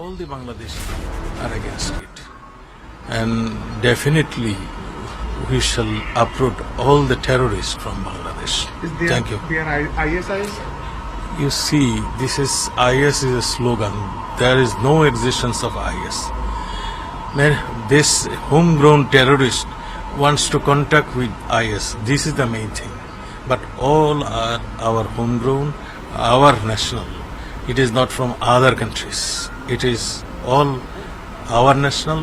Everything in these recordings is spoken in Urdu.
All the Bangladeshis are against it, and definitely we shall uproot all the terrorists from Bangladesh. Thank you. ISIS? You see, IS is a slogan. There is no existence of IS. This homegrown terrorist wants to contact with IS. This is the main thing. But all are our homegrown, our national. It is not from other countries. It is all our national.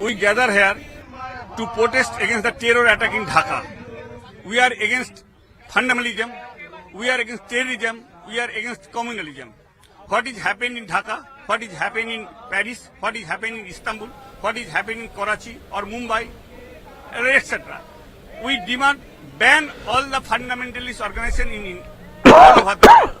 We gather here to protest against the terror attack in Dhaka. We are against fundamentalism. We are against terrorism. We are against communalism. What is happening in Dhaka, what is happening in Paris, what is happening in Istanbul, what is happening in Karachi or Mumbai, etc. We demand ban all the fundamentalist organizations in all over the world.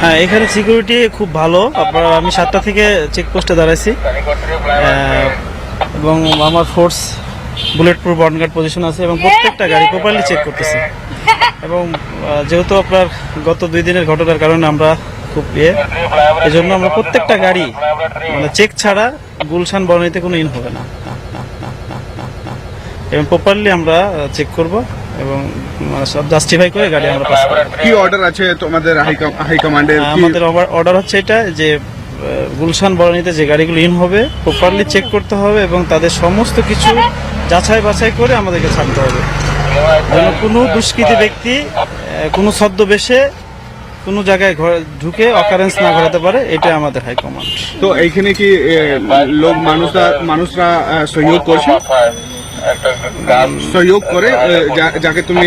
হ্যাঁ, এখানে সিকিউরিটি খুব ভালো। আপনার আমি 7টা থেকে চেকপোস্টে দাঁড়াইছি এবং আমার ফোর্স বুলেট প্রুফ বর্ডগার্ড পজিশন আছে এবং প্রত্যেকটা গাড়ি প্রপারলি চেক করতেছে। এবং যেহেতু আপনার গত 2 দিনের ঘটনার কারণে আমরা খুব এজন্য আমরা প্রত্যেকটা গাড়ি মানে চেক ছাড়া গুলশান বনানীতে কোনো ইন হবে না এবং প্রপারলি আমরা চেক করব এবং সব জাস্টিফাই করে গাড়ি আমরা পাস করব। কি অর্ডার আছে তোমাদের হাই কমান্ডের? আমাদের অর্ডার হচ্ছে এটা যে গুলশান বনানীতে যে গাড়িগুলো ইন হবে প্রপারলি চেক করতে হবে এবং তাদের সমস্ত কিছু যাচাই বাছাই করে আমাদেরকে ছাড়তে হবে, যেন কোনো দুষ্কৃতী ব্যক্তি কোনো ছদ্মবেশে কোনো জায়গায় ঢুকে অকারেন্স না ঘটাতে পারে, এটা আমাদের হাইকমান্ড। তো এইখানে কি লোক মানুষরা সহযোগ করছে, সহযোগ করে যাকে তুমি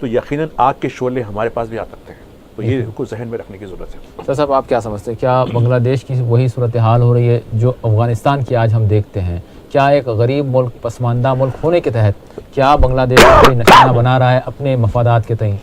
تو یقیناً آگ کے شعلے ہمارے پاس بھی آ سکتے ہیں. تو یہ کو ذہن میں رکھنے کی ضرورت ہے. سر صاحب آپ کیا سمجھتے ہیں, کیا بنگلہ دیش کی وہی صورتحال ہو رہی ہے جو افغانستان کی آج ہم دیکھتے ہیں؟ کیا ایک غریب ملک, پسماندہ ملک ہونے کے تحت کیا بنگلہ دیش کوئی نشانہ بنا رہا ہے اپنے مفادات کے تئیں؟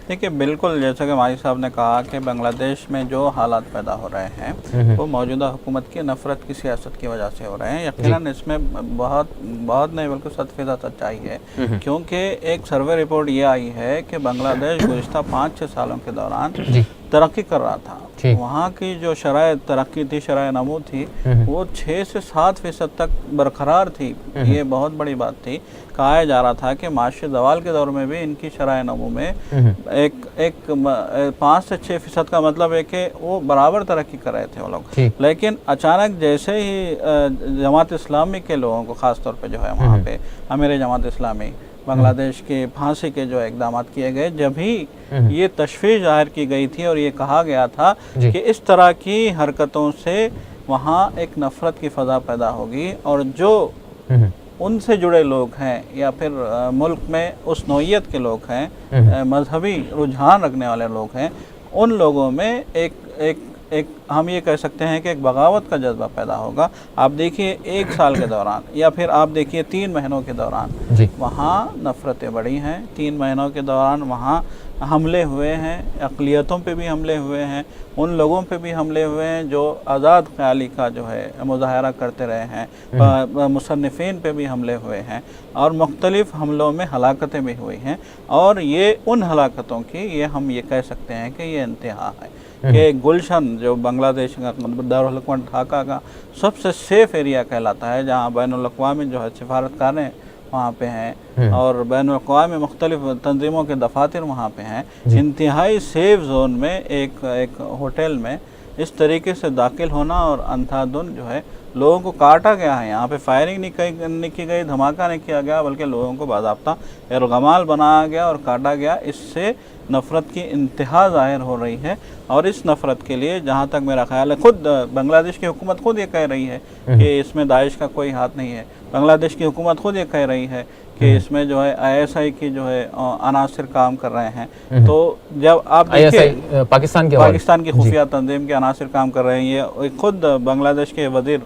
دیکھیے بالکل جیسا کہ ماجد صاحب نے کہا کہ بنگلہ دیش میں جو حالات پیدا ہو رہے ہیں وہ موجودہ حکومت کی نفرت کی سیاست کی وجہ سے ہو رہے ہیں. یقیناً اس میں بہت نہیں بلکہ 100% سچائی ہے, کیونکہ ایک سروے رپورٹ یہ آئی ہے کہ بنگلہ دیش گزشتہ 5-6 سالوں کے دوران ترقی کر رہا تھا. وہاں کی جو شرح ترقی تھی, شرح نمو تھی, وہ 6 سے 7% تک برقرار تھی. یہ بہت بڑی بات تھی. کہا جا رہا تھا کہ معاشی زوال کے دور میں بھی ان کی شرح نمو میں ایک 5 سے 6% کا مطلب ہے کہ وہ برابر ترقی کر رہے تھے وہ لوگ. لیکن اچانک جیسے ہی جماعت اسلامی کے لوگوں کو, خاص طور پہ جو ہے وہاں پہ امیر جماعت اسلامی, بنگلہ دیش کے پھانسی کے جو اقدامات کیے گئے, جب ہی یہ تشویش ظاہر کی گئی تھی اور یہ کہا گیا تھا کہ اس طرح کی حرکتوں سے وہاں ایک نفرت کی فضا پیدا ہوگی, اور جو ان سے جڑے لوگ ہیں یا پھر ملک میں اس نوعیت کے لوگ ہیں, مذہبی رجحان رکھنے والے لوگ ہیں, ان لوگوں میں ایک ہم یہ کہہ سکتے ہیں کہ ایک بغاوت کا جذبہ پیدا ہوگا. آپ دیکھیے 1 سال کے دوران یا پھر آپ دیکھیے 3 مہینوں کے دوران وہاں نفرتیں بڑھی ہیں. 3 مہینوں کے دوران وہاں حملے ہوئے ہیں, اقلیتوں پہ بھی حملے ہوئے ہیں, ان لوگوں پہ بھی حملے ہوئے ہیں جو آزاد خیالی کا جو ہے مظاہرہ کرتے رہے ہیں, مصنفین پہ بھی حملے ہوئے ہیں, اور مختلف حملوں میں ہلاکتیں بھی ہوئی ہیں. اور یہ ان ہلاکتوں کی ہم یہ کہہ سکتے ہیں کہ یہ انتہا ہے کہ گلشن جو بنگلہ دیش کا دارالحکومت ڈھاکہ کا سب سے سیف ایریا کہلاتا ہے, جہاں بین الاقوامی جو ہے سفارتخانے وہاں پہ ہیں اور بین الاقوامی مختلف تنظیموں کے دفاتر وہاں پہ ہیں, انتہائی سیف زون میں ایک ہوٹل میں اس طریقے سے داخل ہونا اور اندھا دھند جو ہے لوگوں کو کاٹا گیا ہے. یہاں پہ فائرنگ نہیں کی گئی, دھماکہ نہیں کیا گیا, بلکہ لوگوں کو باضابطہ ارغمال بنایا گیا اور کاٹا گیا. اس سے نفرت کی انتہا ظاہر ہو رہی ہے, اور اس نفرت کے لیے جہاں تک میرا خیال ہے خود بنگلہ دیش کی حکومت خود یہ کہہ رہی ہے کہ اس میں داعش کا کوئی ہاتھ نہیں ہے. بنگلہ دیش کی حکومت خود یہ کہہ رہی ہے کہ اس میں جو ہے ISI کی جو ہے عناصر کام کر رہے ہیں. تو جب آپ دیکھیں پاکستان کی خفیہ تنظیم کے عناصر کام کر رہے ہیں, یہ خود بنگلہ دیش کے وزیر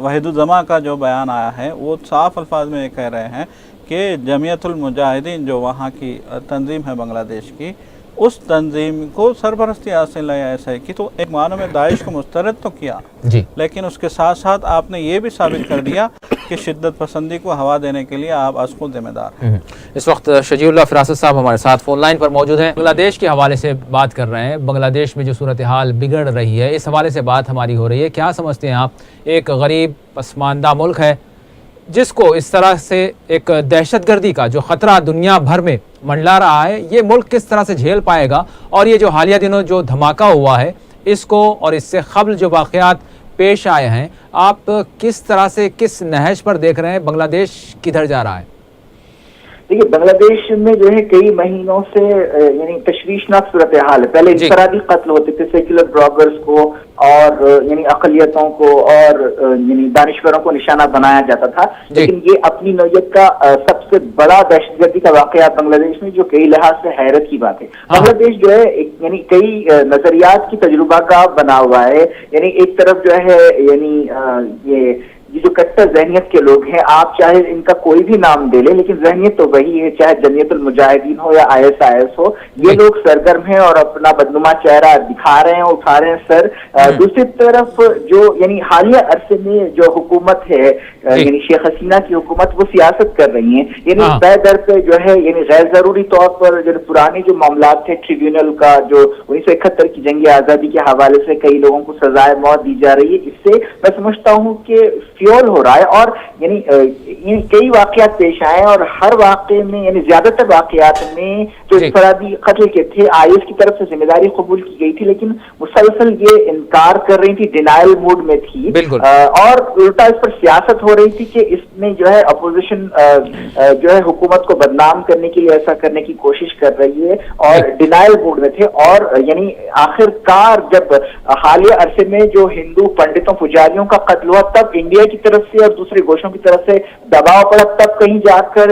وحید الزماں کا جو بیان آیا ہے وہ صاف الفاظ میں یہ کہہ رہے ہیں کہ جمعیت المجاہدین جو وہاں کی تنظیم ہے بنگلہ دیش کی, اس تنظیم کو سرپرستی حاصل ہے ایسا کی. تو ایک معنی میں داعش کو مسترد تو کیا, لیکن اس کے ساتھ ساتھ آپ نے یہ بھی ثابت کر دیا کہ شدت پسندی کو ہوا دینے کے لیے آپ از خود ذمہ دار ہیں. اس وقت شجیع اللہ فراست صاحب ہمارے ساتھ فون لائن پر موجود ہیں, بنگلہ دیش کے حوالے سے بات کر رہے ہیں. بنگلہ دیش میں جو صورتحال بگڑ رہی ہے اس حوالے سے بات ہماری ہو رہی ہے. کیا سمجھتے ہیں آپ, ایک غریب پسماندہ ملک ہے جس کو اس طرح سے ایک دہشت گردی کا جو خطرہ دنیا بھر میں منڈلا رہا ہے, یہ ملک کس طرح سے جھیل پائے گا؟ اور یہ جو حالیہ دنوں جو دھماکہ ہوا ہے اس کو اور اس سے قبل جو واقعات پیش آئے ہیں, آپ کس طرح سے کس نہج پر دیکھ رہے ہیں؟ بنگلہ دیش کدھر جا رہا ہے؟ دیکھیے بنگلہ دیش میں جو ہے کئی مہینوں سے یعنی تشویشناک صورتحال ہے. پہلے انفرادی قتل ہوتے تھے سیکولر بلاگرز کو اور یعنی اقلیتوں کو اور یعنی دانشوروں کو نشانہ بنایا جاتا تھا, لیکن یہ اپنی نوعیت کا سب سے بڑا دہشت گردی کا واقعہ بنگلہ دیش میں, جو کئی لحاظ سے حیرت کی بات ہے. بنگلہ دیش جو ہے یعنی کئی نظریات کی تجربہ کا بنا ہوا ہے. یعنی ایک طرف جو ہے یعنی یہ جو کٹر ذہنیت کے لوگ ہیں, آپ چاہے ان کا کوئی بھی نام دے لیں لیکن ذہنیت تو وہی ہے, چاہے جمعیت المجاہدین ہو یا ISIS ہو, یہ لوگ سرگرم ہیں اور اپنا بدنما چہرہ دکھا رہے ہیں, اٹھا رہے ہیں سر. دوسری طرف جو یعنی حالیہ عرصے میں جو حکومت ہے یعنی شیخ حسینہ کی حکومت, وہ سیاست کر رہی ہیں. یعنی پے در پہ جو ہے یعنی غیر ضروری طور پر جو پرانے جو معاملات تھے ٹریبیونل کا, جو 1971 کی جنگ آزادی کے حوالے سے کئی لوگوں کو سزائے موت دی جا رہی ہے, اس سے میں سمجھتا ہوں کہ فیول ہو رہا ہے. اور یعنی کئی واقعات پیش آئے ہیں, اور ہر واقعے میں یعنی زیادہ تر واقعات میں جو انفرادی قتل کے تھے IS کی طرف سے ذمہ داری قبول کی گئی تھی, لیکن مسلسل یہ انکار کر رہی تھی, ڈینائل موڈ میں تھی, اور الٹا اس پر سیاست ہو رہی تھی کہ اس میں جو ہے اپوزیشن جو ہے حکومت کو بدنام کرنے کے لیے ایسا کرنے کی کوشش کر رہی ہے, اور ڈینائل موڈ میں تھے. اور یعنی آخر کار جب حالیہ عرصے میں جو ہندو پنڈتوں پجاریوں کا قتل ہوا, تب انڈیا کی طرف سے اور دوسرے گوشوں کی طرف سے دباؤ پڑا, تب کہیں جا کر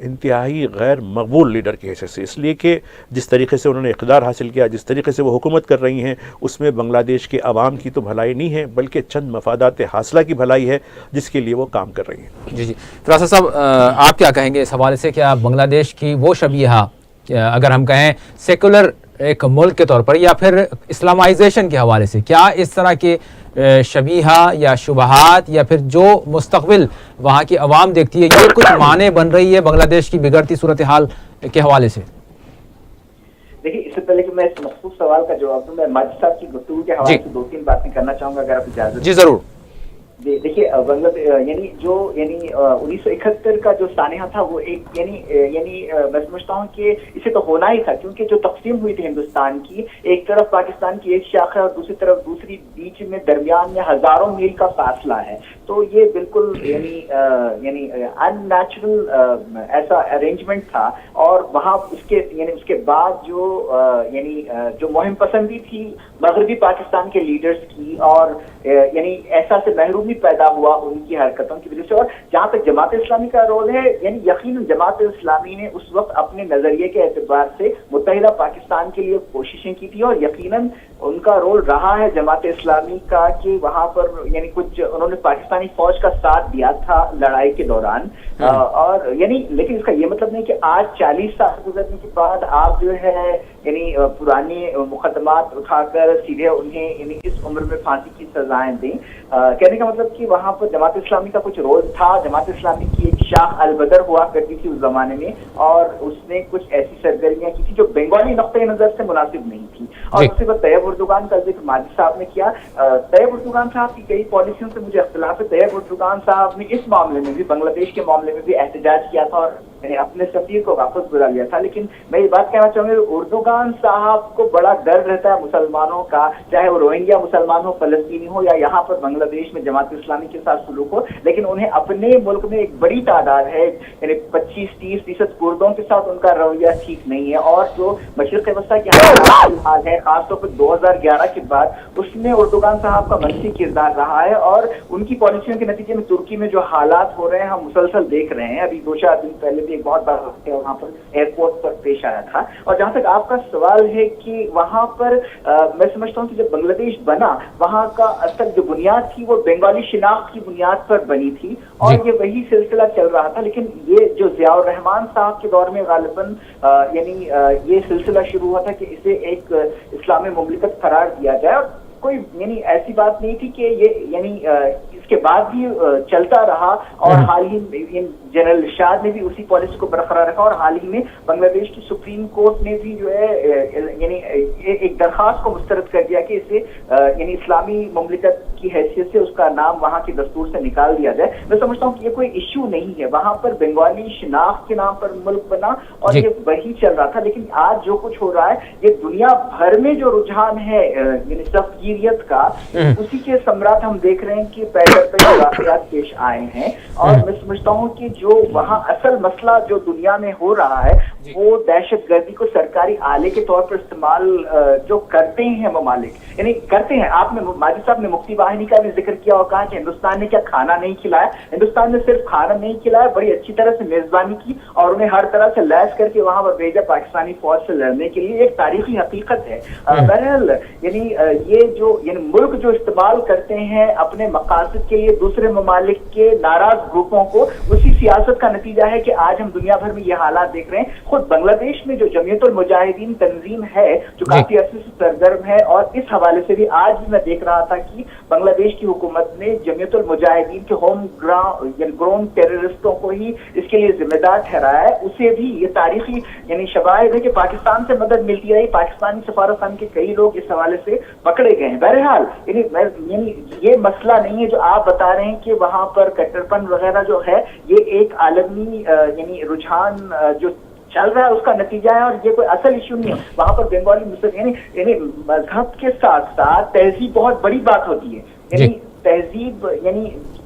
انتہائی غیر مقبول لیڈر کی حیثیت سے، اس لیے کہ جس طریقے سے انہوں نے اقتدار حاصل کیا، جس طریقے سے وہ حکومت کر رہی ہیں، اس میں بنگلہ دیش کے عوام کی تو بھلائی نہیں ہے بلکہ چند مفادات حاصلہ کی بھلائی ہے جس کے لیے وہ کام کر رہی ہیں۔ جی فراست صاحب، آپ کیا کہیں گے اس حوالے سے؟ کیا بنگلہ دیش کی وہ شبیہ، اگر ہم کہیں سیکولر ایک ملک کے طور پر یا پھر اسلامائزیشن کے حوالے سے، کیا اس طرح کے شبیہ یا شبہات یا پھر جو مستقبل وہاں کی عوام دیکھتی ہے، یہ کچھ معنی بن رہی ہے بنگلہ دیش کی بگڑتی صورتحال کے حوالے سے؟ دیکھیے، اس سے پہلے کہ میں اس مخصوص سوال کا جواب دوں، میں ماجد صاحب کی گفتگو کے حوالے سے 2-3 باتیں کرنا چاہوں گا اگر آپ اجازت۔ جی ضرور۔ دیکھیے، بنگلہ یعنی 1971 کا جو سانحہ تھا وہ ایک میں سمجھتا ہوں کہ اسے تو ہونا ہی تھا، کیونکہ جو تقسیم ہوئی تھی ہندوستان کی، ایک طرف پاکستان کی ایک شاخ ہے اور دوسری طرف دوسری، بیچ میں درمیان میں ہزاروں میل کا فاصلہ ہے، تو یہ بالکل ان نیچرل ایسا ارینجمنٹ تھا۔ اور وہاں اس کے بعد جو مہم پسندی تھی مغربی پاکستان کے لیڈرز کی، اور احساس محرومی پیدا ہوا ان کی حرکتوں کی وجہ سے۔ اور جہاں تک جماعت اسلامی کا رول ہے، یقیناً جماعت اسلامی نے اس وقت اپنے نظریے کے اعتبار سے متحدہ پاکستان کے لیے کوششیں کی تھی، اور یقیناً ان کا رول رہا ہے جماعت اسلامی کا کہ وہاں پر کچھ انہوں نے پاکستانی فوج کا ساتھ دیا تھا لڑائی کے دوران، اور لیکن اس کا یہ مطلب نہیں کہ آج 40 سال گزرنے کے بعد آپ جو ہے پرانے مقدمات اٹھا کر سیدھے انہیں اس عمر میں پھانسی کی سزائیں دیں۔ کہنے کا مطلب کہ وہاں پر جماعت اسلامی کا کچھ رول تھا۔ جماعت اسلامی کی ایک شاخ البدر ہوا کرتی تھی اس زمانے میں، اور اس نے کچھ ایسی سرگرمیاں کی تھی جو بنگالی نقطۂ نظر سے مناسب نہیں تھی۔ اور اس کے بعد طیب اردوغان کا ذکر ماجد صاحب نے کیا۔ طیب اردوغان صاحب کی کئی پالیسیوں سے مجھے اختلاف ہے۔ طیب اردوغان صاحب نے اس معاملے میں بھی، بنگلہ دیش کے معاملے میں بھی احتجاج کیا تھا اور اپنے سفیر کو واپس بلا لیا تھا، لیکن میں یہ بات کہنا چاہوں گا، اردوغان صاحب کو بڑا ڈر رہتا ہے مسلمانوں کا، چاہے وہ روہنگیا مسلمان ہو، فلسطینی ہو، یا یہاں پر بنگلہ دیش میں جماعت اسلامی کے ساتھ سلوک ہو، لیکن انہیں اپنے ملک میں ایک بڑی تعداد ہے، 25-30% کردوں کے ساتھ ان کا رویہ ٹھیک نہیں ہے۔ اور جو مشرق وسطیٰ کے حال ہے، خاص طور پر 2011 کے بعد، اس میں اردوغان صاحب کا منفی کردار رہا ہے، اور ان کی پالیسیوں کے نتیجے میں ترکی میں جو حالات ہو رہے ہیں ہم مسلسل دیکھ رہے ہیں۔ ابھی 2-4 دن پہلے بھی ایک بہت بڑا واقعہ وہاں پر ایئرپورٹ پر پیش آیا تھا۔ اور جہاں تک آپ کا سوال ہے کہ وہاں پر میں سمجھتا ہوں کہ جب بنگلہ دیش بنا، وہاں کا اصل جو بنیاد تھی وہ بنگالی شناخت کی بنیاد پر بنی تھی، اور یہ وہی سلسلہ چل رہا تھا۔ لیکن یہ جو ضیاء الرحمان صاحب کے دور میں غالباً یہ سلسلہ شروع ہوا تھا کہ اسے ایک اسلامی مملکت قرار دیا جائے، اور کوئی ایسی بات نہیں تھی کہ یہ اس کے بعد بھی چلتا رہا، اور حال ہی میں جنرل ارشاد نے بھی اسی پالیسی کو برقرار رکھا، اور حال ہی میں بنگلہ دیش کی سپریم کورٹ نے بھی جو ہے ایک درخواست کو مسترد کر دیا کہ اسے اسلامی مملکت کی حیثیت سے اس کا نام وہاں کے دستور سے نکال دیا جائے۔ میں سمجھتا ہوں کہ یہ کوئی ایشو نہیں ہے، وہاں پر بنگالی شناخت کے نام پر ملک بنا اور یہ وہی چل رہا تھا۔ لیکن آج جو کچھ ہو رہا ہے، یہ دنیا بھر میں جو رجحان ہے سختگیریت کا، اسی کے ثمرات ہم دیکھ رہے ہیں کہ واقعات پیش آئے ہیں۔ اور میں سمجھتا ہوں کہ جو وہاں اصل مسئلہ جو دنیا میں ہو رہا ہے وہ دہشت گردی کو سرکاری آلے کے طور پر استعمال جو کرتے ہیں ممالک، کرتے ہیں۔ آپ نے ماجد صاحب نے مفتی واہنی کا بھی ذکر کیا اور کہا کہ ہندوستان نے کیا کھانا نہیں کھلایا۔ ہندوستان نے صرف کھانا نہیں کھلایا، بڑی اچھی طرح سے میزبانی کی اور انہیں ہر طرح سے لیس کر کے وہاں پر بھیجا پاکستانی فوج سے لڑنے کے لیے۔ ایک تاریخی حقیقت ہے۔ بہرحال یہ جو ملک جو استعمال کرتے ہیں اپنے مقاصد کے لیے دوسرے ممالک کے ناراض گروپوں کو، اسی سیاست کا نتیجہ ہے کہ آج ہم دنیا بھر میں یہ حالات دیکھ رہے ہیں۔ خود بنگلہ دیش میں جو جمعیت المجاہدین تنظیم ہے جو کافی عرصے سے سرگرم ہے، اور اس حوالے سے بھی آج بھی میں دیکھ رہا تھا کہ بنگلہ دیش کی حکومت نے جمعیت المجاہدین کے ہوم گراؤنڈ ٹیررسٹوں کو ہی اس کے لیے ذمہ دار ٹھہرایا ہے۔ اسے بھی یہ تاریخی شواہد ہے کہ پاکستان سے مدد ملتی رہی، پاکستانی سفارتخانے کے کئی لوگ اس حوالے سے پکڑے گئے ہیں۔ بہرحال یہ مسئلہ نہیں ہے جو آپ بتا رہے ہیں کہ وہاں پر کٹرپن وغیرہ جو ہے، یہ ایک عالمی رجحان جو چل رہا ہے اس کا نتیجہ ہے، اور یہ کوئی اصل ایشو نہیں ہے۔ وہاں پر بنگالی مذہب کے ساتھ ساتھ تہذیب بہت بڑی بات ہوتی ہے۔ تہذیب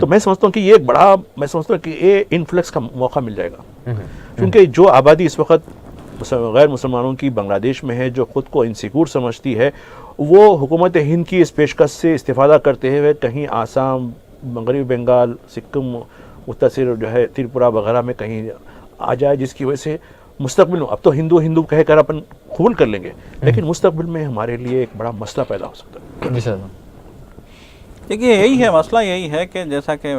تو میں سمجھتا ہوں کہ یہ ایک بڑا یہ انفلکس کا موقع مل جائے گا، کیونکہ جو آبادی اس وقت غیر مسلمانوں کی بنگلہ دیش میں ہے، جو خود کو انسیکیور سمجھتی ہے، وہ حکومت ہند کی اس پیشکش سے استفادہ کرتے ہوئے کہیں آسام، مغربی بنگال، سکم، متصر جو ہے تریپورہ وغیرہ میں کہیں آ جائے، جس کی وجہ سے مستقبل میں اب تو ہندو کہہ کر اپن قبول کر لیں گے، لیکن مستقبل میں ہمارے لیے ایک بڑا مسئلہ پیدا ہو سکتا ہے۔ جی سر، دیکھیے یہی ہے مسئلہ، یہی ہے کہ جیسا کہ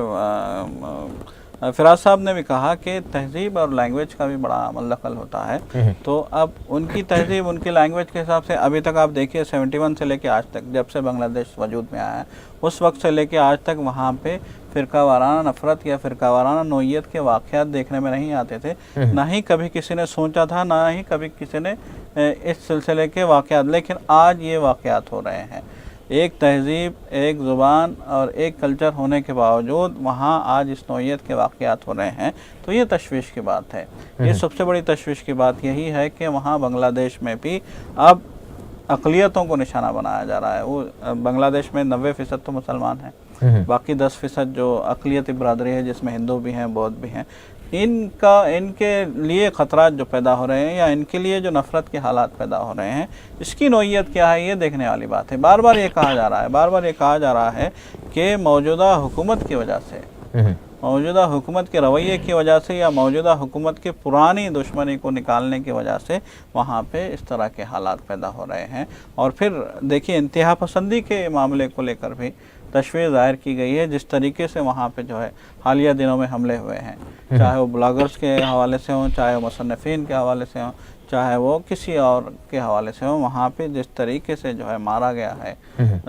فراز صاحب نے بھی کہا کہ تہذیب اور لینگویج کا بھی بڑا عمل دخل ہوتا ہے، تو اب ان کی تہذیب، ان کی لینگویج کے حساب سے ابھی تک آپ دیکھیے 71 سے لے کے آج تک، جب سے بنگلہ دیش وجود میں آیا ہے، اس وقت سے لے کے آج تک وہاں پہ فرقہ وارانہ نفرت یا فرقہ وارانہ نوعیت کے واقعات دیکھنے میں نہیں آتے تھے، نہ ہی کبھی کسی نے سوچا تھا، نہ ہی کبھی کسی نے اس سلسلے کے واقعات، لیکن آج یہ واقعات ہو رہے ہیں۔ ایک تہذیب، ایک زبان اور ایک کلچر ہونے کے باوجود وہاں آج اس نوعیت کے واقعات ہو رہے ہیں، تو یہ تشویش کی بات ہے۔ یہ سب سے بڑی تشویش کی بات یہی ہے کہ وہاں بنگلہ دیش میں بھی اب اقلیتوں کو نشانہ بنایا جا رہا ہے۔ وہ بنگلہ دیش میں 90% تو مسلمان ہیں، باقی 10% جو اقلیتی برادری ہے، جس میں ہندو بھی ہیں، بودھ بھی ہیں، ان کے لیے خطرات جو پیدا ہو رہے ہیں یا ان کے لیے جو نفرت کے حالات پیدا ہو رہے ہیں، اس کی نوعیت کیا ہے، یہ دیکھنے والی بات ہے۔ بار بار یہ کہا جا رہا ہے کہ موجودہ حکومت کی وجہ سے، موجودہ حکومت کے رویے کی وجہ سے یا موجودہ حکومت کے پرانی دشمنی کو نکالنے کی وجہ سے وہاں پہ اس طرح کے حالات پیدا ہو رہے ہیں۔ اور پھر دیکھیے انتہا پسندی کے معاملے کو لے کر بھی تشویش ظاہر کی گئی ہے، جس طریقے سے وہاں پہ جو ہے حالیہ دنوں میں حملے ہوئے ہیں، چاہے وہ بلاگرز کے حوالے سے ہوں، چاہے وہ مصنفین کے حوالے سے ہوں، چاہے وہ کسی اور کے حوالے سے ہوں، وہاں پہ جس طریقے سے جو ہے مارا گیا ہے،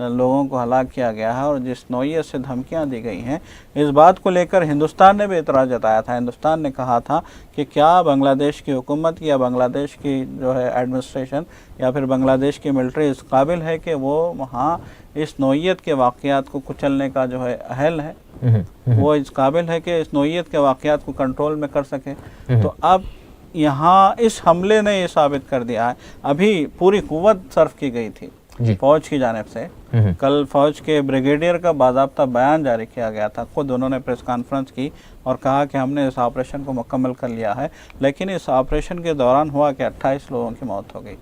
لوگوں کو ہلاک کیا گیا ہے، اور جس نوعیت سے دھمکیاں دی گئی ہیں، اس بات کو لے کر ہندوستان نے بھی اعتراض جتایا تھا۔ ہندوستان نے کہا تھا کہ کیا بنگلہ دیش کی حکومت یا بنگلہ دیش کی جو ہے ایڈمنسٹریشن یا پھر بنگلہ دیش کی ملٹری اس قابل ہے کہ وہ وہاں اس نوعیت کے واقعات کو کچلنے کا جو ہے اہل ہے، وہ اس قابل ہے کہ اس نوعیت کے واقعات کو کنٹرول میں کر سکے۔ تو اب یہاں اس حملے نے یہ ثابت کر دیا ہے، ابھی پوری قوت صرف کی گئی تھی فوج کی جانب سے، کل فوج کے بریگیڈیئر کا باضابطہ بیان جاری کیا گیا تھا، خود انہوں نے پریس کانفرنس کی اور کہا کہ ہم نے اس آپریشن کو مکمل کر لیا ہے، لیکن اس آپریشن کے دوران ہوا کہ 28 لوگوں کی موت ہو گئی۔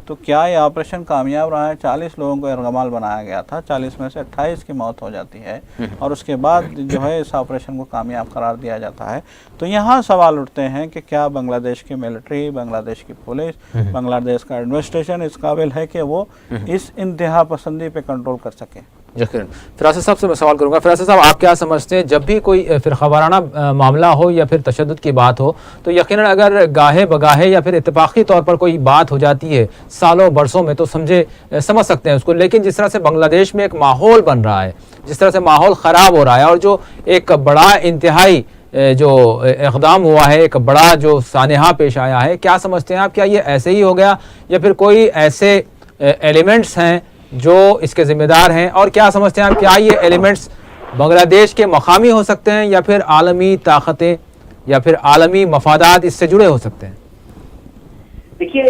تو کیا یہ آپریشن کامیاب رہا ہے؟ 40 لوگوں کو ارغمال بنایا گیا تھا، 40 میں سے 28 کی موت ہو جاتی ہے، اور اس کے بعد جو ہے اس آپریشن کو کامیاب قرار دیا جاتا ہے۔ تو یہاں سوال اٹھتے ہیں کہ کیا بنگلہ دیش کی ملٹری، بنگلہ دیش کی پولیس، بنگلہ دیش کا ایڈمنسٹریشن اس قابل ہے کہ وہ اس انتہا پسندی پہ کنٹرول کر سکے؟ فراز صاحب سے میں سوال کروں گا۔ فراز صاحب، آپ کیا سمجھتے ہیں جب بھی کوئی فرقہ وارانہ معاملہ ہو یا پھر تشدد کی بات ہو تو یقیناً اگر گاہے بگاہے یا پھر اتفاقی طور پر کوئی بات ہو جاتی ہے سالوں برسوں میں تو سمجھ سکتے ہیں اس کو، لیکن جس طرح سے بنگلہ دیش میں ایک ماحول بن رہا ہے، جس طرح سے ماحول خراب ہو رہا ہے، اور جو ایک بڑا انتہائی جو اقدام ہوا ہے، ایک بڑا جو سانحہ پیش آیا ہے، کیا سمجھتے ہیں آپ، کیا یہ ایسے ہی ہو گیا یا پھر کوئی ایسے ایلیمنٹس ہیں جو اس کے ذمہ دار ہیں، اور کیا سمجھتے ہیں آپ، کیا یہ ایلیمنٹس بنگلہ دیش کے مقامی ہو سکتے ہیں یا پھر عالمی طاقتیں یا پھر عالمی مفادات اس سے جڑے ہو سکتے ہیں؟ دیکھیے،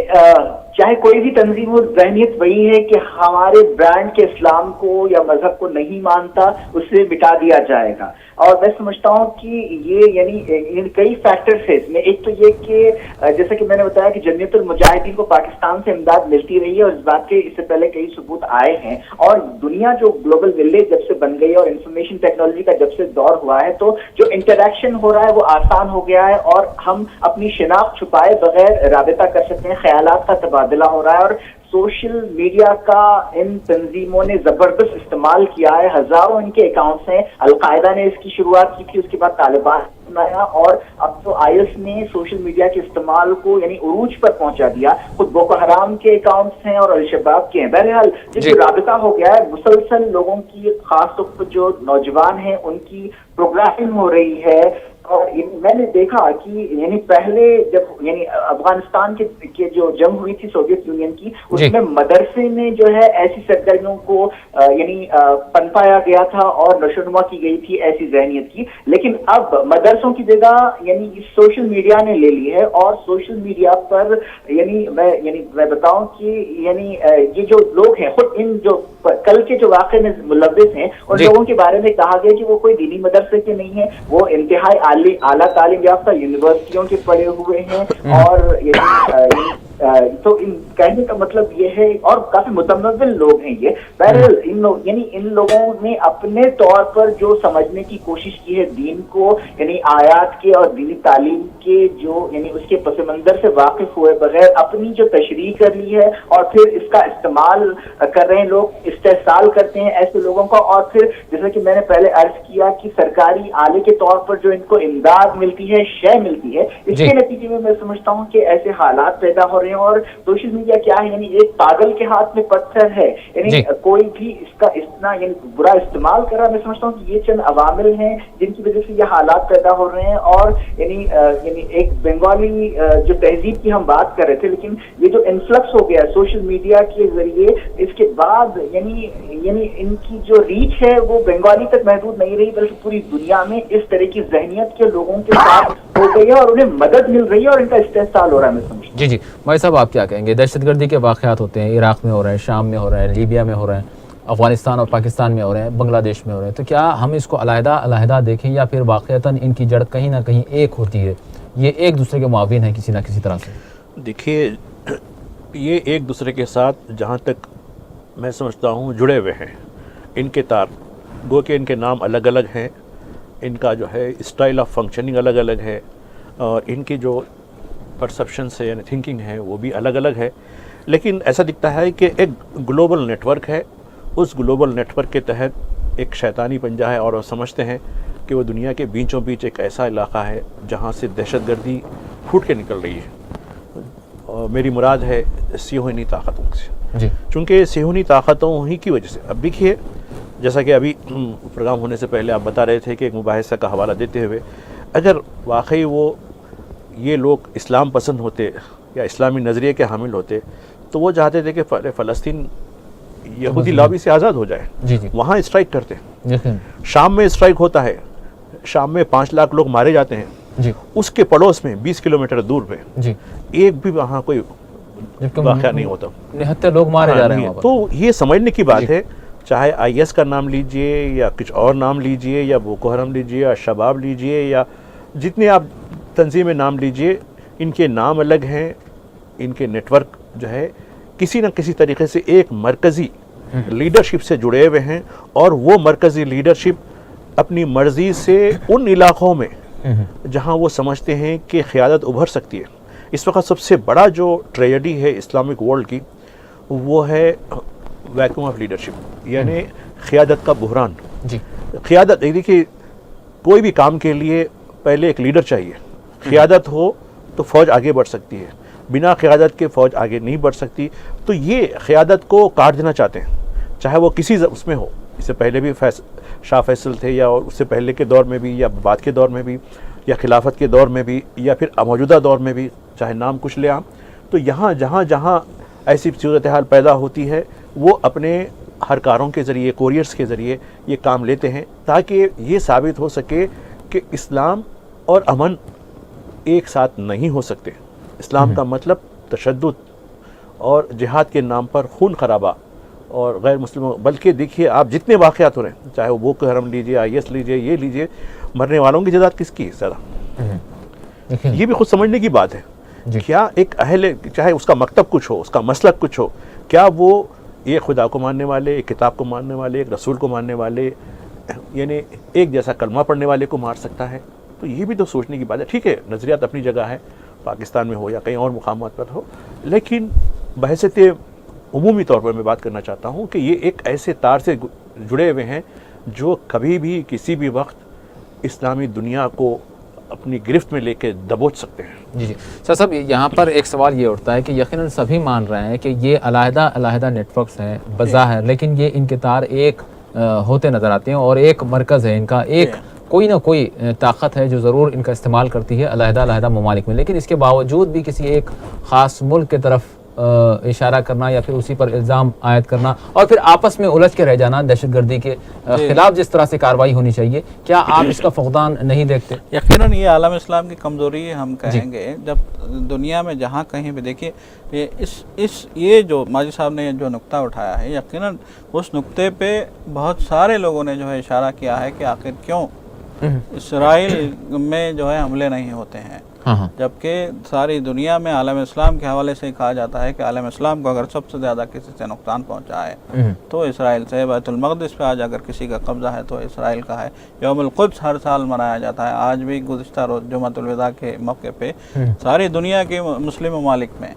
چاہے کوئی بھی تنظیم ہو، ذہنیت وہی ہے کہ ہمارے برانڈ کے اسلام کو یا مذہب کو نہیں مانتا اسے مٹا دیا جائے گا، اور میں سمجھتا ہوں کہ یہ یعنی کئی فیکٹرز ہیں اس میں۔ ایک تو یہ کہ جیسا کہ میں نے بتایا کہ جمعیت المجاہدین کو پاکستان سے امداد ملتی رہی ہے، اور اس بات کے اس سے پہلے کئی ثبوت آئے ہیں، اور دنیا جو گلوبل ولیج جب سے بن گئی اور انفارمیشن ٹیکنالوجی کا جب سے دور ہوا ہے تو جو انٹریکشن ہو رہا ہے وہ آسان ہو گیا ہے، اور ہم اپنی شناخت چھپائے بغیر رابطہ کر سکتے ہیں، خیالات کا تبادلہ ہو رہا ہے، اور سوشل میڈیا کا ان تنظیموں نے زبردست استعمال کیا ہے۔ ہزاروں ان کے اکاؤنٹس ہیں، القاعدہ نے اس کی شروعات کی تھی، اس کے بعد طالبان نے بنایا، اور اب تو IS نے سوشل میڈیا کے استعمال کو یعنی عروج پر پہنچا دیا۔ خود بوکو حرام کے اکاؤنٹس ہیں اور الشباب کے ہیں۔ بہرحال جو رابطہ ہو گیا ہے، مسلسل لوگوں کی، خاص طور پر جو نوجوان ہیں ان کی پروگرامنگ ہو رہی ہے، اور میں نے دیکھا کہ یعنی پہلے جب یعنی افغانستان کے جو جنگ ہوئی تھی سوویت یونین کی، اس میں مدرسے میں جو ہے ایسی سرگرمیوں کو یعنی پنپایا گیا تھا اور نشوونما کی گئی تھی ایسی ذہنیت کی، لیکن اب مدرسوں کی جگہ یعنی سوشل میڈیا نے لے لی ہے، اور سوشل میڈیا پر یعنی میں بتاؤں کہ یعنی یہ جو لوگ ہیں خود ان جو کل کے جو واقعے میں ملوث ہیں ان لوگوں کے بارے میں کہا گیا کہ وہ کوئی دینی مدرسے کے نہیں ہیں، وہ انتہائی اعلیٰ تعلیم یافتہ یونیورسٹیوں کے پڑھے ہوئے ہیں، اور تو ان کہنے کا مطلب یہ ہے، اور کافی متمول لوگ ہیں یہ، بہرحال ان لوگوں نے اپنے طور پر جو سمجھنے کی کوشش کی ہے دین کو، یعنی آیات کے اور دینی تعلیم کے جو یعنی اس کے پس منظر سے واقف ہوئے بغیر اپنی جو تشریح کر لی ہے، اور پھر اس کا استعمال کر رہے ہیں لوگ، استحصال کرتے ہیں ایسے لوگوں کا، اور پھر جیسا کہ میں نے پہلے عرض کیا کہ سرکاری آلے کے طور پر جو ان کو امداد ملتی ہے، شے ملتی ہے، اس کے نتیجے میں سمجھتا ہوں کہ ایسے حالات پیدا ہو رہے ہیں۔ اور سوشل میڈیا کیا ہے، یعنی ایک پاگل کے ہاتھ میں پتھر ہے، یعنی کوئی بھی اس کا اتنا یعنی برا استعمال کر رہا ہے۔ میں سمجھتا ہوں کہ یہ چند عوامل ہیں جن کی وجہ سے یہ حالات پیدا ہو رہے ہیں، اور یعنی ایک بنگالی جو تہذیب کی ہم بات کر رہے تھے، لیکن یہ جو انفلکس ہو گیا سوشل میڈیا کے ذریعے، اس کے بعد یعنی ان کی جو ریچ ہے وہ بنگالی تک محدود نہیں رہی، بلکہ پوری دنیا میں اس طرح کی ذہنیت کے لوگوں کے ساتھ ہو گئی ہے، اور انہیں مدد مل رہی ہے اور ان کا استحصال ہو رہا ہے۔ میں سمجھتا ہوں جی مائی صاحب آپ کیا کہیں گے؟ دہشت گردی کے واقعات ہوتے ہیں، عراق میں ہو رہے ہیں، شام میں ہو رہے ہیں، لیبیا میں ہو رہے ہیں، افغانستان اور پاکستان میں ہو رہے ہیں، بنگلہ دیش میں ہو رہے ہیں، تو کیا ہم اس کو علیحدہ دیکھیں، یا پھر واقعتاً ان کی جڑ کہیں نہ کہیں ایک ہوتی ہے، یہ ایک دوسرے کے معاون ہیں کسی نہ کسی طرح سے؟ دیکھیے، یہ ایک دوسرے کے ساتھ جہاں تک میں سمجھتا ہوں جڑے ہوئے ہیں، ان کے تار گو کہ ان کے نام الگ الگ ہیں، ان کا جو ہے اسٹائل آف فنکشننگ الگ الگ ہے، اور ان کی جو پرسپشنس ہے یعنی تھنکنگ ہے وہ بھی الگ الگ ہے، لیکن ایسا دکھتا ہے کہ ایک گلوبل نیٹ ورک ہے، اس گلوبل نیٹ ورک کے تحت ایک شیطانی پنجہ ہے، اور وہ سمجھتے ہیں کہ وہ دنیا کے بیچوں بیچ ایک ایسا علاقہ ہے جہاں سے دہشت گردی پھوٹ کے نکل رہی ہے، اور میری مراد ہے صہیونی طاقتوں سے، چونکہ صہیونی طاقتوں ہی کی وجہ سے۔ اب دیکھیے، جیسا کہ ابھی پروگرام ہونے سے پہلے آپ بتا رہے تھے کہ ایک مباحثہ کا حوالہ دیتے ہوئے، اگر واقعی یہ لوگ اسلام پسند ہوتے یا اسلامی نظریے کے حامل ہوتے تو وہ چاہتے تھے کہ فلسطین یہودی لابی سے آزاد ہو جائے، وہاں اسٹرائک کرتے۔ شام میں اسٹرائک ہوتا ہے، شام میں 5 لاکھ لوگ مارے جاتے ہیں، اس کے پڑوس میں 20 کلومیٹر دور پہ ایک بھی وہاں کوئی واقعہ نہیں ہوتا، نہتے لوگ مارے جا رہے ہیں۔ تو یہ سمجھنے کی بات ہے، چاہے آئی ایس کا نام لیجئے یا کچھ اور نام لیجئے، یا بوکو حرم لیجئے یا شباب لیجئے، یا جتنے آپ تنظیمیں نام لیجئے، ان کے نام الگ ہیں، ان کے نیٹ ورک جو ہے کسی نہ کسی طریقے سے ایک مرکزی لیڈرشپ سے جڑے ہوئے ہیں، اور وہ مرکزی لیڈرشپ اپنی مرضی سے ان علاقوں میں جہاں وہ سمجھتے ہیں کہ قیادت ابھر سکتی ہے۔ اس وقت سب سے بڑا جو ٹریجڈی ہے اسلامک ورلڈ کی وہ ہے ویکیوم آف لیڈرشپ، یعنی قیادت کا بحران۔ قیادت دیکھیے، کوئی بھی کام کے لیے پہلے ایک لیڈر چاہیے، قیادت ہو تو فوج آگے بڑھ سکتی ہے، بنا قیادت کے فوج آگے نہیں بڑھ سکتی۔ تو یہ قیادت کو کاٹ دینا چاہتے ہیں، چاہے وہ کسی اس میں ہو، اس سے پہلے بھی شاہ فیصل تھے، یا اس سے پہلے کے دور میں بھی، یا بعد کے دور میں بھی، یا خلافت کے دور میں بھی، یا پھر موجودہ دور میں بھی، چاہے نام کچھ لے عام۔ تو یہاں جہاں ایسی صورتحال پیدا ہوتی ہے، وہ اپنے ہرکاروں کے ذریعے، کوریئرز کے ذریعے یہ کام لیتے ہیں، تاکہ یہ ثابت ہو سکے کہ اسلام اور امن ایک ساتھ نہیں ہو سکتے۔ اسلام کا مطلب تشدد اور جہاد کے نام پر خون خرابہ اور غیر مسلموں، بلکہ دیکھیے آپ جتنے واقعات ہو رہے ہیں، چاہے وہ بوکو حرم لیجئے، آئی ایس لیجئے، یہ لیجئے، مرنے والوں کی تعداد کس کی ہے زیادہ؟ یہ بھی خود سمجھنے کی بات ہے۔ کیا ایک اہل، چاہے اس کا مکتب کچھ ہو، اس کا مسلک کچھ ہو، کیا وہ ایک خدا کو ماننے والے، ایک کتاب کو ماننے والے، ایک رسول کو ماننے والے، یعنی ایک جیسا کلمہ پڑھنے والے کو مار سکتا ہے؟ تو یہ بھی تو سوچنے کی بات ہے۔ ٹھیک ہے، نظریات اپنی جگہ ہے، پاکستان میں ہو یا کہیں اور مقامات پر ہو، لیکن بحیثیت عمومی طور پر میں بات کرنا چاہتا ہوں کہ یہ ایک ایسے تار سے جڑے ہوئے ہیں جو کبھی بھی کسی بھی وقت اسلامی دنیا کو اپنی گرفت میں لے کے دبوچ سکتے ہیں۔ جی سر صاحب، یہاں پر ایک سوال یہ اٹھتا ہے کہ یقیناً سبھی مان رہے ہیں کہ یہ علیحدہ نیٹ ورکس ہیں بظاہر، لیکن یہ ان کے تار ایک ہوتے نظر آتے ہیں، اور ایک مرکز ہے ان کا، ایک کوئی نہ کوئی طاقت ہے جو ضرور ان کا استعمال کرتی ہے علیحدہ ممالک میں، لیکن اس کے باوجود بھی کسی ایک خاص ملک کی طرف اشارہ کرنا یا پھر اسی پر الزام عائد کرنا اور پھر آپس میں الجھ کے رہ جانا، دہشت گردی کے خلاف جس طرح سے کارروائی ہونی چاہیے، کیا آپ اس کا فقدان نہیں دیکھتے؟ یقیناً یہ عالم اسلام کی کمزوری ہے، ہم کہیں گے جب دنیا میں جہاں کہیں بھی دیکھیے یہ جو ماجد صاحب نے جو نقطہ اٹھایا ہے، یقیناً اس نقطے پہ بہت سارے لوگوں نے جو ہے اشارہ کیا ہے کہ آخر کیوں اسرائیل میں جو ہے حملے نہیں ہوتے ہیں، جبکہ ساری دنیا میں عالم اسلام کے حوالے سے کہا جاتا ہے کہ عالم اسلام کو اگر سب سے زیادہ کسی سے نقصان پہنچا ہے تو اسرائیل سے۔ بیت المقدس پہ آج اگر کسی کا قبضہ ہے تو اسرائیل کا ہے۔ یوم القدس ہر سال منایا جاتا ہے، آج بھی گزشتہ روز جمعۃ الوداع کے موقع پہ ساری دنیا کے مسلم ممالک میں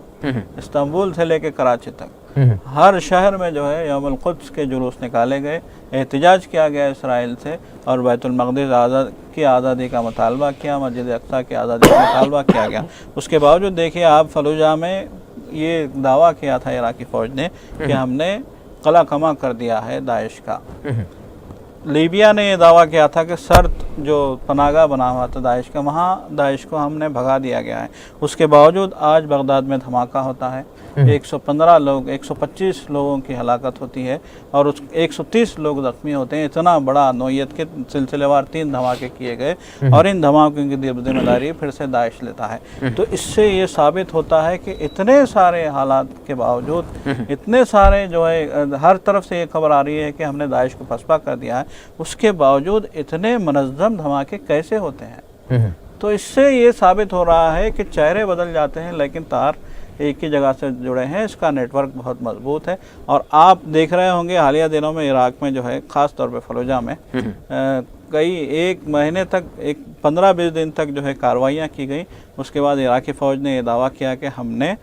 استنبول سے لے کے کراچی تک ہر شہر میں جو ہے یوم القدس کے جلوس نکالے گئے، احتجاج کیا گیا اسرائیل سے اور بیت المقدس کی آزادی کا مطالبہ کیا، مسجد اقصیٰ کی آزادی کا مطالبہ کیا گیا۔ اس کے باوجود دیکھیے آپ فلوجہ میں یہ دعویٰ کیا تھا عراقی فوج نے کہ ہم نے قلعہ کما کر دیا ہے داعش کا۔ لیبیا نے یہ دعویٰ کیا تھا کہ سرد جو پناہ گاہ بنا ہوا تھا داعش کا، وہاں داعش کو ہم نے بھگا دیا گیا ہے۔ اس کے باوجود آج بغداد میں دھماکہ ہوتا ہے، 115 لوگ 125 لوگوں کی ہلاکت ہوتی ہے اور 130 لوگ زخمی ہوتے ہیں۔ اتنا بڑا نوعیت کے سلسلے وار 3 دھماکے کیے گئے اور ان دھماکوں کی ذمہ داری پھر سے داعش لیتا ہے۔ تو اس سے یہ ثابت ہوتا ہے کہ اتنے سارے حالات کے باوجود، اتنے سارے جو ہے ہر طرف سے یہ خبر آ رہی ہے کہ ہم نے داعش کو پسپا کر دیا ہے، اس کے باوجود اتنے منظم دھماکے کیسے ہوتے ہیں؟ تو اس سے یہ ثابت ہو رہا ہے کہ چہرے بدل جاتے ہیں لیکن تار ایک ہی جگہ سے جڑے ہیں، اس کا نیٹ ورک بہت مضبوط ہے۔ اور آپ دیکھ رہے ہوں گے حالیہ دنوں میں عراق میں جو ہے خاص طور پہ فلوجہ میں کئی ایک مہینے تک 15-20 دن تک جو ہے کارروائیاں کی گئیں۔ اس کے بعد عراقی فوج نے یہ دعویٰ کیا کہ ہم نے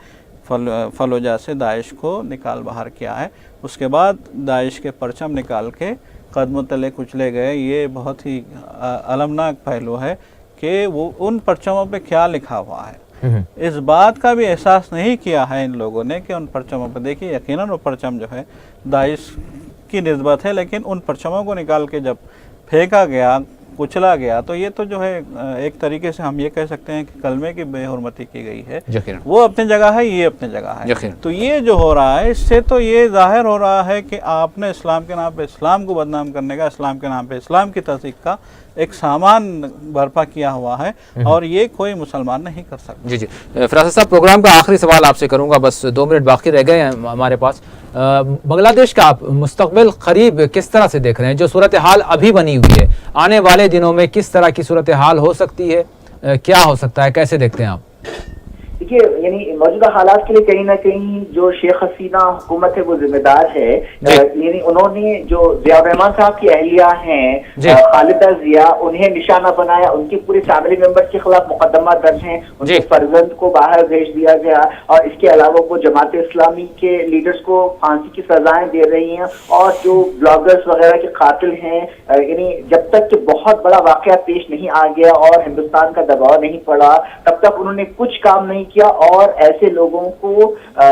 فلوجہ سے داعش کو نکال باہر کیا ہے۔ اس کے بعد داعش کے پرچم نکال کے قدموں تلے کچلے گئے۔ یہ بہت ہی المناک پہلو ہے کہ وہ ان پرچموں پہ کیا لکھا ہوا ہے، اس بات کا بھی احساس نہیں کیا ہے ان لوگوں نے کہ ان پرچموں پہ دیکھیے یقیناً وہ پرچم جو ہے داعش کی نسبت ہے، لیکن ان پرچموں کو نکال کے جب پھینکا گیا، کچلا گیا، تو یہ تو جو ہے ایک طریقے سے ہم یہ کہہ سکتے ہیں کہ کلمے کی بے حرمتی کی گئی ہے۔ وہ اپنی جگہ ہے، یہ اپنی جگہ ہے۔ تو یہ جو ہو رہا ہے اس سے تو یہ ظاہر ہو رہا ہے کہ آپ نے اسلام کے نام پہ اسلام کو بدنام کرنے کا، اسلام کے نام پہ اسلام کی تصدیق کا ایک سامان برپا کیا ہوا ہے اور یہ کوئی مسلمان نہیں کر سکتا۔ جی فراست صاحب، پروگرام کا آخری سوال آپ سے کروں گا، بس 2 منٹ باقی رہ گئے ہیں ہمارے پاس۔ بنگلہ دیش کا آپ مستقبل قریب کس طرح سے دیکھ رہے ہیں؟ جو صورتحال ابھی بنی ہوئی ہے، آنے والے دنوں میں کس طرح کی صورتحال ہو سکتی ہے، کیا ہو سکتا ہے، کیسے دیکھتے ہیں آپ؟ دیکھیے یعنی موجودہ حالات کے لیے کہیں نہ کہیں جو شیخ حسینہ حکومت ہے وہ ذمہ دار ہے۔ یعنی انہوں نے جو ضیاء الرحمان صاحب کی اہلیہ ہیں خالدہ ضیاء، انہیں نشانہ بنایا، ان کے پورے فیملی ممبر کے خلاف مقدمہ درج ہیں، ان کے فرزند کو باہر بھیج دیا گیا اور اس کے علاوہ وہ جماعت اسلامی کے لیڈرز کو پھانسی کی سزائیں دے رہی ہیں اور جو بلاگرز وغیرہ کے قاتل ہیں، یعنی جب تک کہ بہت بڑا واقعہ پیش نہیں آ گیا اور ہندوستان کا دباؤ نہیں پڑا تب تک انہوں نے کچھ کام نہیں کیا اور ایسے لوگوں کو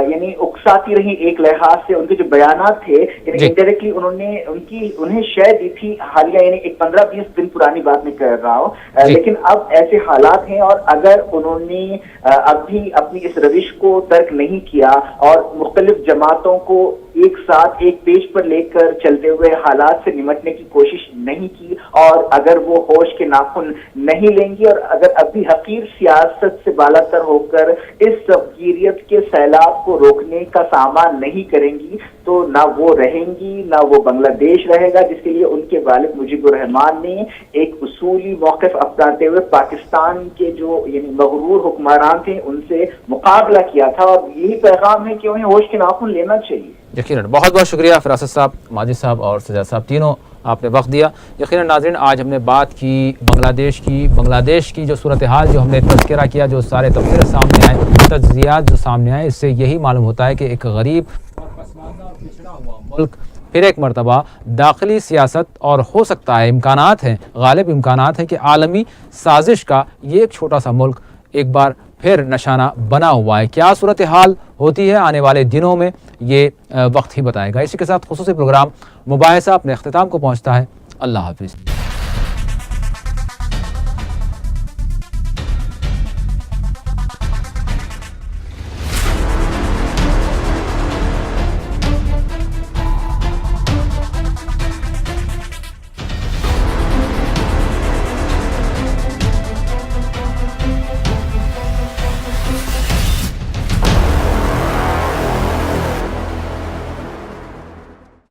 یعنی اکساتی رہی۔ ایک لحاظ سے ان کے جو بیانات تھے یعنی انڈائریکٹلی انہیں شے دی تھی حالیہ، یعنی ایک 15-20 دن پرانی بات میں کر رہا ہوں، لیکن اب ایسے حالات ہیں اور اگر انہوں نے اب بھی اپنی اس روش کو ترک نہیں کیا اور مختلف جماعتوں کو ایک ساتھ ایک پیج پر لے کر چلتے ہوئے حالات سے نمٹنے کی کوشش نہیں کی اور اگر وہ ہوش کے ناخن نہیں لیں گی اور اگر ابھی حقیر سیاست سے بالا تر ہو کر اس سبگیریت کے سیلاب کو روکنے کا سامان نہیں کریں گی تو نہ وہ رہیں گی نہ وہ بنگلہ دیش رہے گا، جس کے لیے ان کے والد مجیب الرحمان نے ایک اصولی موقف اپناتے ہوئے پاکستان کے جو یعنی مغرور حکمران تھے ان سے مقابلہ کیا تھا اور یہی پیغام ہے کہ انہیں ہوش کے ناخن لینا چاہیے۔ یقیناً بہت بہت شکریہ فراست صاحب، ماجد صاحب اور سجاد صاحب، تینوں آپ نے وقت دیا۔ یقیناً ناظرین، آج ہم نے بات کی بنگلہ دیش کی جو صورتحال جو ہم نے تذکرہ کیا، جو سارے تبصرے سامنے آئے، تجزیات جو سامنے آئے، اس سے یہی معلوم ہوتا ہے کہ ایک غریب اور پسماندہ اور پچھڑا ہوا ملک پھر ایک مرتبہ داخلی سیاست اور ہو سکتا ہے امکانات ہیں، غالب امکانات ہیں کہ عالمی سازش کا یہ ایک چھوٹا سا ملک ایک بار پھر نشانہ بنا ہوا ہے۔ کیا صورتحال ہوتی ہے آنے والے دنوں میں، یہ وقت ہی بتائے گا۔ اسی کے ساتھ خصوصی پروگرام مباحثہ اپنے اختتام کو پہنچتا ہے۔ اللہ حافظ۔